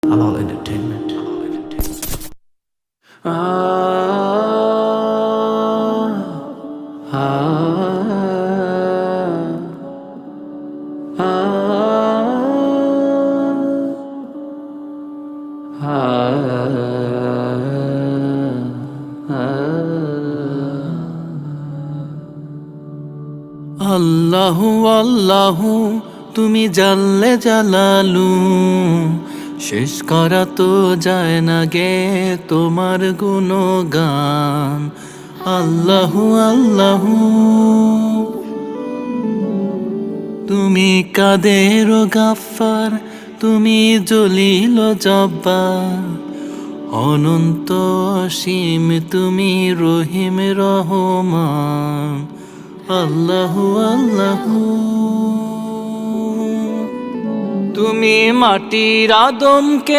Halal Entertainment. আল্লাহু আল্লাহু তুমি জাল্লে জালালু, শেষ করা তো যায় না গে তোমার গুণগান। আল্লাহু আল্লাহু তুমি কাদের গাফফার, তুমি জলিল জব্বার, অনন্ত অসীম তুমি রহিম রহমান। আল্লাহু আল্লাহু তুমি মাটির আদমকে